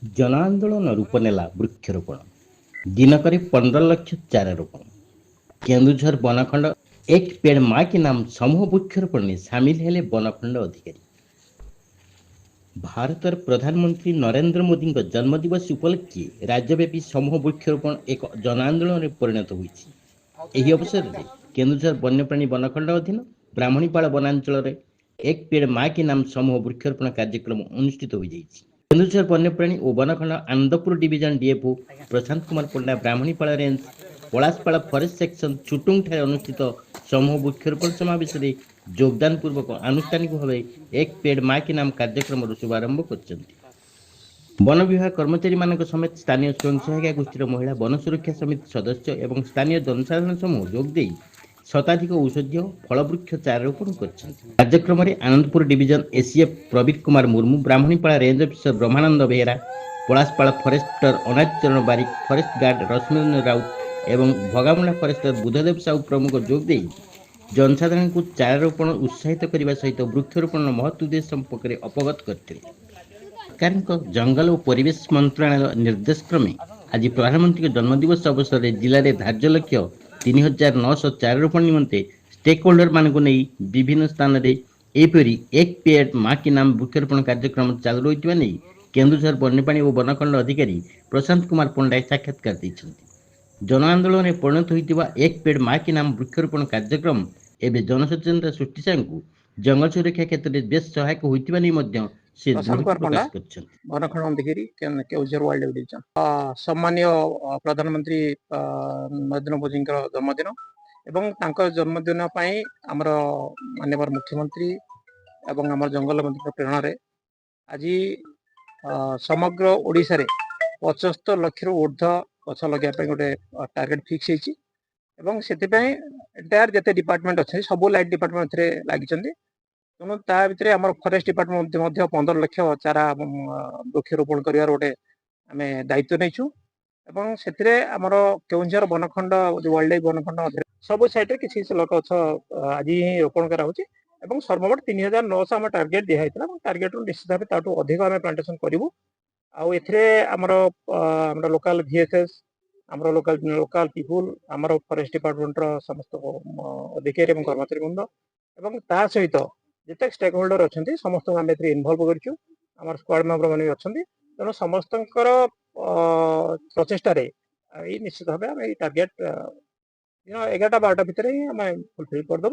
जन आंदोलन रूप नेला वृक्षरोपण दिनक 15 लाख चारा रोपण केन्दुझर बनखंड एक पेड़ माँ के नाम समूह वृक्षरोपण में सामिल हेले बनखंड अधिकारी। भारतर प्रधानमंत्री नरेंद्र मोदी जन्मदिवस उपलक्षे राज्यव्यापी समूह वृक्षरोपण एक जन आंदोलन में परिणत होइछि। एही अवसर में केन्दुझर वन्यप्राणी बनखंड अधीन ब्राह्मणीपाल वनांचल एक पेड़ माँ के नाम समूह वृक्षरोपण कार्यक्रम अनुष्ठित हो जाइछि। केन्दुझर वन्यप्राणी और बनखंड आनंदपुर डिविजन डीएफओ प्रशांत कुमार पंडा ब्राह्मणीपाल रेंज पलाशपाल फरेस्ट सेक्शन छुटुंग ठारे अनुष्ठित समूह वृक्षरोपण समावेश में योगदान पूर्वक आनुष्ठानिक भाव एक पेड़ माँ के नाम कार्यक्रम शुभारंभ कर वन विभाग कर्मचारी मान समेत स्थानीय स्वयं सहायिका गोष्ठी महिला वन सुरक्षा समिति सदस्य और स्थानीय जनसाधारण समूह जोगदे शताधिक औषधीय फलवृक्ष चारा रोपण कर कार्यक्रम में Anandpur division ACF Prabir Kumar Murmu Brahmanipada range officer Brahmananda Behera Palashpal forester Anath Charan Barik forest guard Rashmiranjan Raut एवं भगामुंडा फरेस्टर बुधदेव साहू प्रमुख जोगदे जनसाधारण को चारा रोपण उत्साहित करने सहित वृक्षरोपण महत्व उद्देश्य संपर्क में अवगत करते। सरकार जंगल और परिवेश मंत्रालय निर्देश क्रमे आज प्रधानमंत्री जन्मदिवस अवसर में जिले में धार्य लक्ष्य 3900 चारा रोपण निमंते स्टेक होल्डर मान नहीं विभिन्न स्थान में एपरी एक पेड़ माँ के नाम वृक्षरोपण कार्यक्रम चालू रही नहीं केन्दुझर वन्यप्राणी और बनखंड अधिकारी प्रशांत कुमार पंडा साक्षात्कार देते। जन आंदोलन में परिणत होता एक पेड़ माँ के नाम वृक्षरोपण कार्यक्रम एवं जनसचेतनता सृष्टि को जंगल सुरक्षा क्षेत्र में बेस सहायक होता से प्रकाश कर बनखंड अधिकारी केउझर वाइल्ड लाइफ डिविजन सम्मानीय प्रधानमंत्री नरेंद्र मोदी जन्मदिन एवं तांकर जन्मदिन पाई आमर माननीय मुख्यमंत्री एवं आमर जंगल मंत्री प्रेरणा रे आज समग्र ओडिशा रे 75 लाख रु ऊर्ध्व गछ लगे गोटे टार्गेट फिक्स होती एंटायर जिते डिपार्टमेंट अच्छे सब लाइट डिपार्टमेंट लगी तेणु ता भितर आम फरेस्ट डिपार्टमेंट 15 लाख चारा वृक्षरोपण कर गोटे आम दायित्व नहीं से आमर केउझर बनखंड वाइल्ड लाइफ बनखंड सब साइड किसी गछ आज ही रोपण कर सर्वमोट 3900 आम टार्गेट दिखाई टार्गेट निश्चित भाव अधिक आम प्लांटेसन करूँ आमर लोकल VSS आमर लोकल पीपुल आमर फरेस्ट डिपार्टमेंट समस्त अधिकारी और कर्मचारी बृंद एवं ता सहित जिते स्टेक होल्डर अच्छा समस्त आम इनवल्व कर स्क्वाड मेंबर मैंने अच्छा तेणु समस्त प्रचेषा निश्चित भाव टार्गेट 11टा 12टा भितर फुलफिल करदेव।